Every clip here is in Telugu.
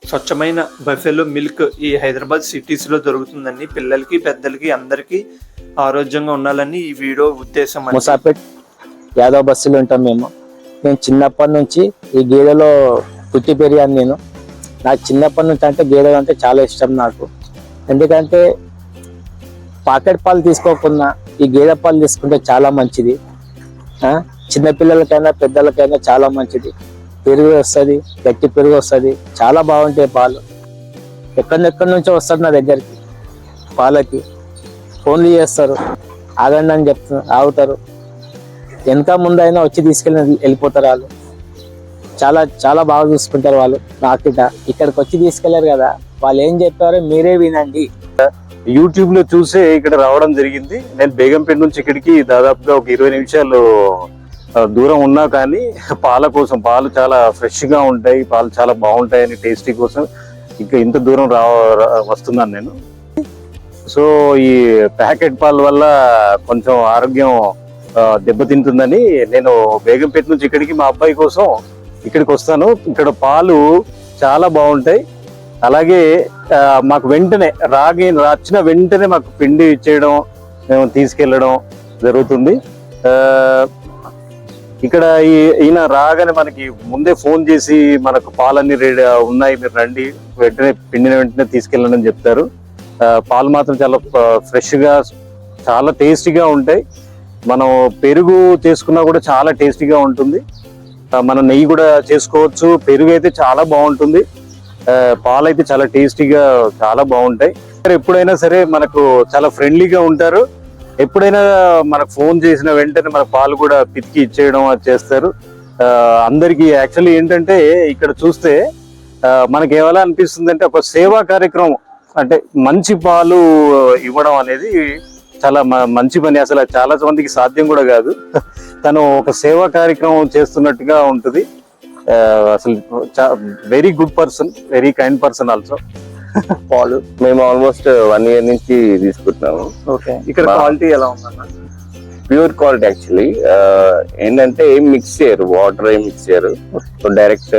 స్వచ్ఛమైన బఫెలో మిల్క్ ఈ హైదరాబాద్ సిటీస్లో దొరుకుతుందండి. పిల్లలకి పెద్దలకి అందరికీ ఆరోగ్యంగా ఉండాలని ఈ వీడియో ఉద్దేశం. ముసాపేట్ యాదవ్ బస్సులో ఉంటాం నేను చిన్నప్పటి నుంచి ఈ గేదెలో పుట్టి పెరిగాను. నాకు చిన్నప్పటి నుంచి అంటే గేదెలు అంటే చాలా ఇష్టం నాకు. ఎందుకంటే పాకెట్ పాలు తీసుకోకుండా ఈ గేదె పాలు తీసుకుంటే చాలా మంచిది. చిన్నపిల్లలకైనా పెద్దలకైనా చాలా మంచిది. పెరుగు వస్తుంది, గట్టి పెరుగు వస్తుంది, చాలా బాగుంటాయి పాలు. ఎక్కడెక్కడి నుంచో వస్తారు నా దగ్గరికి పాలకి. ఫోన్లు చేస్తారు, ఆగండి అని చెప్తున్నారు, ఆగుతారు. వెనక ముందు అయినా వచ్చి తీసుకెళ్ళి వెళ్ళిపోతారు. వాళ్ళు చాలా చాలా బాగా చూసుకుంటారు వాళ్ళు. నాకు ఇక్కడికి వచ్చి తీసుకెళ్లారు కదా, వాళ్ళు ఏం చెప్పారో మీరే వినండి. యూట్యూబ్ లో చూసే ఇక్కడ రావడం జరిగింది. నేను బేగంపేట నుంచి ఇక్కడికి దాదాపుగా ఒక 20 నిమిషాలు దూరం ఉన్నా కానీ పాల కోసం, పాలు చాలా ఫ్రెష్ గా ఉంటాయి, పాలు చాలా బాగుంటాయని టేస్టీ కోసం ఇంకా ఇంత దూరం వస్తున్నాను నేను. సో ఈ ప్యాకెట్ పాల వల్ల కొంచెం ఆరోగ్యం దెబ్బతింటుందని నేను బేగంపేట నుంచి ఇక్కడికి మా అబ్బాయి కోసం ఇక్కడికి వస్తాను. ఇక్కడ పాలు చాలా బాగుంటాయి. అలాగే మాకు వెంటనే వచ్చిన వెంటనే మాకు పిండి ఇచ్చేయడం, మేము తీసుకెళ్ళడం జరుగుతుంది. ఇక్కడ ఈయన రాగానే మనకి ముందే ఫోన్ చేసి మనకు పాలన్నీ రెడీ ఉన్నాయి, మీరు రండి, వెంటనే పిండిన వెంటనే తీసుకెళ్ళండి అని చెప్తారు. పాలు మాత్రం చాలా ఫ్రెష్ గా చాలా టేస్టీగా ఉంటాయి. మనం పెరుగు చేసుకున్నా కూడా చాలా టేస్టీగా ఉంటుంది. మనం నెయ్యి కూడా చేసుకోవచ్చు. పెరుగు అయితే చాలా బాగుంటుంది. పాలు అయితే చాలా టేస్టీగా చాలా బాగుంటాయి. ఎప్పుడైనా సరే మనకు చాలా ఫ్రెండ్లీగా ఉంటారు. ఎప్పుడైనా మనకు ఫోన్ చేసిన వెంటనే మన పాలు కూడా పితికి ఇచ్చేయడం చేస్తారు. అందరికి యాక్చువల్లీ ఏంటంటే ఇక్కడ చూస్తే మనకి ఏమైనా అనిపిస్తుంది అంటే ఒక సేవా కార్యక్రమం, అంటే మంచి పాలు ఇవ్వడం అనేది చాలా మంచి పని. అసలు చాలా మందికి సాధ్యం కూడా కాదు. తను ఒక సేవా కార్యక్రమం చేస్తున్నట్టుగా ఉంటుంది. అసలు very good person, very kind person also. పాలు మేము ఆల్మోస్ట్ 1 year నుంచి తీసుకుంటున్నాము. ఓకే, ఇక్కడ క్వాలిటీ ఎలా ఉందన్న? Pure quality actually. ఏంటంటే ఏం మిక్స్ చేయరు, వాటర్ ఏం మిక్స్ చేయరు, డైరెక్ట్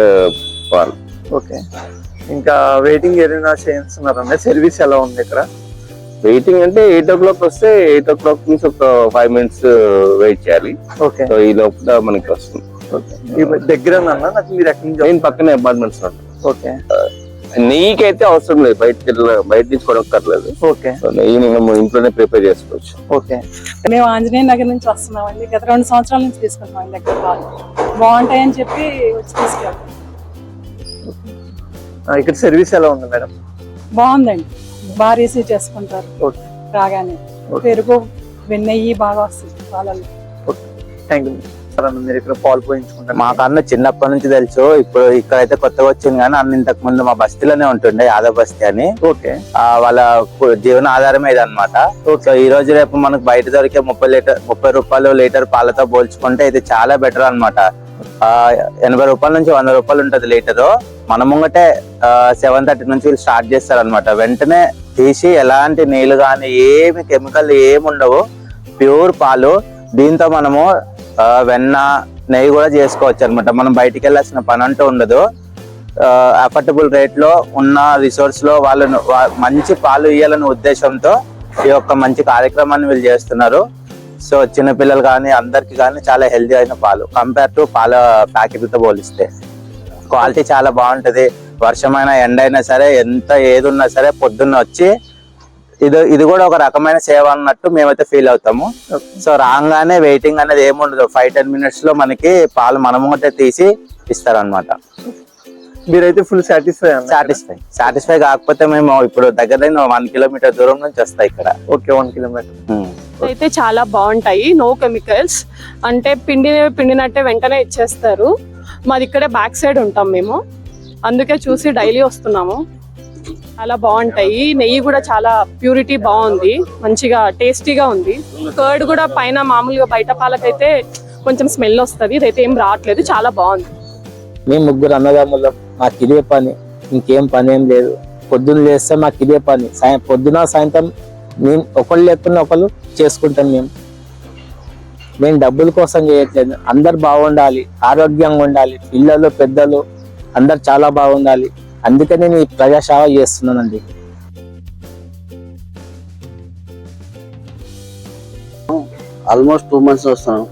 పాలు. ఓకే, ఇంకా వెయిటింగ్ ఏదైనా చేస్తున్నారండి? సర్వీస్ ఎలా ఉంది ఇక్కడ? వెయిటింగ్ అంటే 8 o'clock వస్తే 8 o'clock నుంచి ఒక 5 minutes వెయిట్ చేయాలి. ఓకే, సో ఈ లోపల మనకి వస్తుంది. దగ్గర మీరు ఎక్కడి నుంచి? నేను పక్కనే అపార్ట్మెంట్స్. ఓకే, నెయ్యికి అయితే అవసరం లేదు, బయట నుంచి కొనక్కర్లేదు. ఓకే, నెయ్యి మనం ఇంట్లోనే ప్రిపేర్ చేసుకోవచ్చు. ఓకే. మేము ఆంజనేయ నగర్ నుంచి వస్తున్నామండి. గత 2 సంవత్సరాల నుంచి తీసుకుంటున్నాం దగ్గర పాలు. బాగుంటాయని చెప్పి వచ్చి తీసుకెళ్తాం. ఇక్కడ సర్వీస్ ఎలా ఉంది మేడం? బాగుందండి, బాగా రిసీవ్ చేసుకుంటారు. ఓకే, రాగానే పెరుగు వెన్నెయ్యి బాగా వస్తుంది పాలల్లో. Okay, thank you. మీరు ఇక్కడ పాలు పోయించుకుంటారు? మాకన్నా చిన్నప్పటి నుంచి తెలుసు. ఇప్పుడు ఇక్కడైతే కొత్తగా వచ్చింది కానీ అన్న ఇంతకు ముందు మా బస్తీలోనే ఉంటుండే, యాదవ్ బస్తీ అని. ఓకే, వాళ్ళ జీవన ఆధారమే ఇది అనమాట. సో ఈ రోజు రేపు మనకు బయట దొరికే 30 రూపాయలు లీటర్ పాలతో పోల్చుకుంటే ఇది చాలా బెటర్ అనమాట. 80 రూపాయల నుంచి 100 రూపాయలు ఉంటది లీటరు. మన ముంగటే 7:30 నుంచి వీళ్ళు స్టార్ట్ చేస్తారు అనమాట. వెంటనే తీసి ఎలాంటి నీళ్లు కానీ ఏమి కెమికల్ ఏమి ఉండవు, ప్యూర్ పాలు. దీంతో మనము వెన్న నెయ్యి కూడా చేసుకోవచ్చు అనమాట. మనం బయటికి వెళ్ళాల్సిన పని అంటూ ఉండదు. అఫోర్డబుల్ రేట్ లో ఉన్న రిసోర్స్ లో వాళ్ళను మంచి పాలు ఇవ్వాలనే ఉద్దేశంతో ఈ యొక్క మంచి కార్యక్రమాన్ని వీళ్ళు చేస్తున్నారు. సో చిన్నపిల్లలు కానీ అందరికి కానీ చాలా హెల్దీ అయిన పాలు కంపేర్ టు పాల ప్యాకెట్లతో పోలిస్తే క్వాలిటీ చాలా బాగుంటది. వర్షమైనా ఎండైనా సరే ఎంత ఏది ఉన్నా సరే పొద్దున్న వచ్చి ఇది కూడా ఒక రకమైన సేవ అన్నట్టు మేమైతే ఫీల్ అవుతాము. సో రాగానే వెయిటింగ్ అనేది ఏముండదు, 5-10 minutes లో మనకి పాలు మనముంటే తీసి ఇస్తారనమాట. మీరైతే ఫుల్ సాటిస్ఫై కాకపోతే మేము ఇప్పుడు దగ్గర 1 kilometer దూరం నుంచి వస్తాయి ఇక్కడ. ఓకే, 1 kilometer అయితే చాలా బాగుంటాయి. నో కెమికల్స్, అంటే పిండినట్టే వెంటనే ఇచ్చేస్తారు. మాది ఇక్కడే బ్యాక్ సైడ్ ఉంటాం మేము, అందుకే చూసి డైలీ వస్తున్నాము. చాలా బాగుంటాయి. నెయ్యి కూడా చాలా ప్యూరిటీ బాగుంది, మంచిగా టేస్టీగా ఉంది. కర్డ్ కూడా పైన మామూలుగా బయట పాలకైతే కొంచెం స్మెల్ వస్తుంది, ఇదైతే ఏం రావట్లేదు, చాలా బాగుంది. మేము 3 అన్నదమ్ములం, మాకు ఇదే పని, ఇంకేం పని ఏం లేదు. పొద్దున్న లేస్తే మాకు ఇదే పని, పొద్దున సాయంత్రం మేము ఒకళ్ళు లేకుండా ఒకళ్ళు చేసుకుంటాం. మేము డబ్బుల కోసం చేయట్లేదు. అందరు బాగుండాలి, ఆరోగ్యంగా ఉండాలి, పిల్లలు పెద్దలు అందరు చాలా బాగుండాలి. అందుకే నేను ఈ ప్రజాసేవ చేస్తున్నానండి. ఆల్మోస్ట్ 2 months వస్తున్నాం.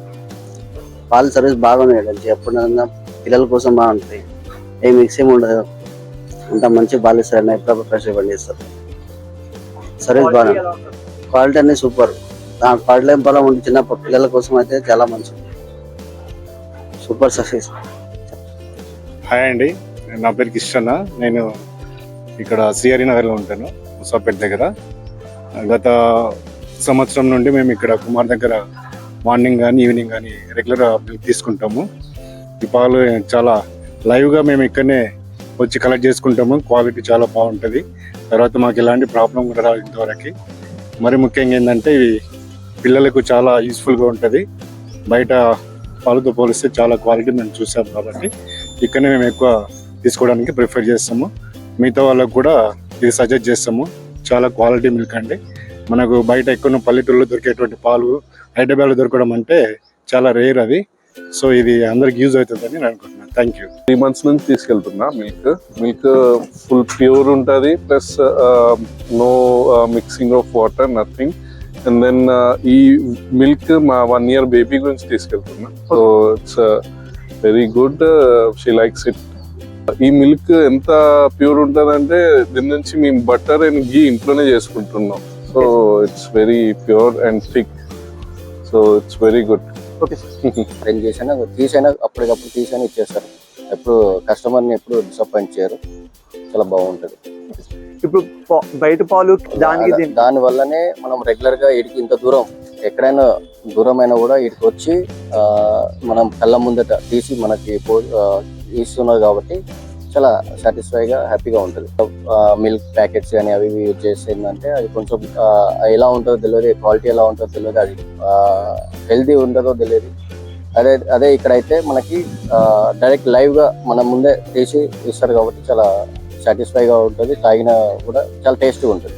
పాల సర్వీస్ బాగుంది మేడం. ఎప్పుడైనా పిల్లల కోసం బాగుంటుంది. ఏ మిక్సింగ్ ఉండదు. అంత మంచి పాలు ఇస్తారు. ఎప్పుడు ఫ్రెష్ పండిస్తారు. సర్వీస్ బాగుంది. క్వాలిటీ అన్ని సూపర్. క్వాలిటీ పొలం ఉంటే చిన్న పిల్లల కోసం అయితే చాలా మంచిది. Super service. హాయ్ అండి, నా పేరు కిషన్. నేను ఇక్కడ సిఆర్ఈ నగర్లో ఉంటాను, ముసాపేట దగ్గర. గత సంవత్సరం నుండి మేము ఇక్కడ కుమార్ దగ్గర మార్నింగ్ కానీ ఈవినింగ్ కానీ రెగ్యులర్ మిల్క్ తీసుకుంటాము. ఈ పాలు చాలా లైవ్గా మేము ఇక్కడనే వచ్చి కలెక్ట్ చేసుకుంటాము. క్వాలిటీ చాలా బాగుంటుంది. తర్వాత మాకు ఎలాంటి ప్రాబ్లం కూడా రాదు ఇంతవరకు. మరి ముఖ్యంగా ఏంటంటే ఇవి పిల్లలకు చాలా యూస్ఫుల్గా ఉంటుంది. బయట పాలతో పోలిస్తే చాలా క్వాలిటీ మేము చూసాము కాబట్టి ఇక్కడనే మేము ఎక్కువ తీసుకోవడానికి ప్రిఫర్ చేస్తాము. మిగతా వాళ్ళకు కూడా ఇది సజెస్ట్ చేస్తాము. చాలా క్వాలిటీ మిల్క్ అండి. మనకు బయట ఎక్కువ పల్లెటూరులో దొరికేటువంటి పాలు హైదరాబాద్లో దొరకడం అంటే చాలా రేర్ అది. సో ఇది అందరికి యూజ్ అవుతుందని నేను అనుకుంటున్నాను. Thank you. 3 months నుంచి తీసుకెళ్తున్నా. మిల్క్ ఫుల్ ప్యూర్ ఉంటుంది, plus no mixing of water, nothing. And then ఈ మిల్క్ మా 1 year బేబీ గురించి తీసుకెళ్తున్నా. So it's very good. She likes it. ఈ మిల్క్ ఎంత ప్యూర్ ఉంటుందంటే దీని నుంచి మేము బటర్ అండ్ ఘీ ఇంట్లోనే చేసుకుంటున్నాం. So it's very pure and thick. So it's very good. Arrange చేసినా తీసైనా అప్పటికప్పుడు తీసైనా ఇచ్చేస్తారు. ఎప్పుడు కస్టమర్ని ఎప్పుడు డిసప్పాయింట్ చేయరు. చాలా బాగుంటుంది. ఇప్పుడు బయట పాలు దాని వల్లనే మనం రెగ్యులర్ గా వీటికి ఇంత దూరం ఎక్కడైనా దూరమైనా కూడా వీటికి వచ్చి మనం కళ్ళ ముందట తీసి మనకి ఇస్తున్నారు కాబట్టి చాలా సాటిస్ఫైగా హ్యాపీగా ఉంటుంది. మిల్క్ ప్యాకెట్స్ కానీ అవి యూజ్ చేసిందంటే అది కొంచెం ఎలా ఉంటుందో తెలియదు, క్వాలిటీ ఎలా ఉంటుందో తెలియదు, అది హెల్తీ ఉంటుందో తెలియదు. అదే ఇక్కడైతే మనకి డైరెక్ట్ లైవ్ గా మన ముందే తీసి ఇస్తారు కాబట్టి చాలా సాటిస్ఫైగా ఉంటుంది. తాగినా కూడా చాలా టేస్టీగా ఉంటుంది.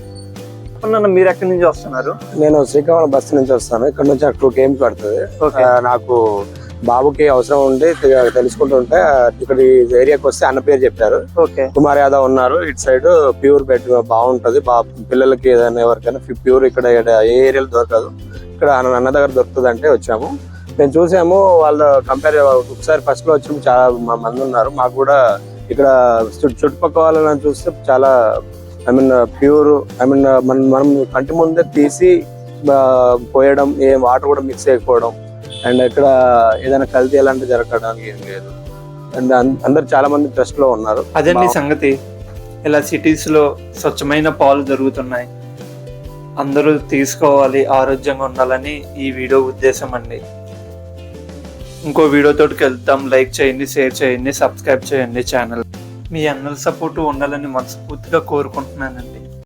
మీరు ఎక్కడి నుంచి వస్తున్నారు? నేను శ్రీకాకుళం బస్సు నుంచి వస్తాను. ఇక్కడ నుంచి 2 km పడుతుంది. నాకు బాబుకి అవసరం ఉండి తెలుసుకుంటుంటే ఇక్కడ ఏరియాకి వస్తే అన్న పేరు చెప్పారు. కుమార్ యాదవ్ ఉన్నారు ఇటు సైడ్. ప్యూర్ బెడ్ బాగుంటది. పిల్లలకి ఏదైనా ఎవరికైనా ప్యూర్ ఇక్కడ ఏ ఏరియాలో దొరకదు. ఇక్కడ అన్న దగ్గర దొరుకుతుంది అంటే వచ్చాము. మేము చూసాము. వాళ్ళు కంపేర్ ఒకసారి ఫస్ట్ లో వచ్చి చాలా మంది ఉన్నారు. మాకు కూడా ఇక్కడ చుట్టుపక్కల వాళ్ళని చూస్తే చాలా ప్యూర్ మనం కంటి ముందే తీసి పోయడం, ఏ వాటర్ కూడా మిక్స్ అయిపోవడం, అండ్ ఇక్కడ ఏదైనా కల్తీ అలాంటి జరగడానికి ఏం లేదు. అండ్ అందరు చాలా మంది ట్రస్ట్ లో ఉన్నారు. అదండి సంగతి. ఇలా సిటీస్ లో స్వచ్ఛమైన పాలు దొరుకుతున్నాయి. అందరూ తీసుకోవాలి, ఆరోగ్యంగా ఉండాలని ఈ వీడియో ఉద్దేశం అండి. ఇంకో వీడియోతోటికి వెళ్తాం. లైక్ చేయండి, షేర్ చేయండి, సబ్స్క్రైబ్ చేయండి ఛానల్. మీ అన్నల సపోర్టు ఉండాలని మనస్ఫూర్తిగా కోరుకుంటున్నానండి.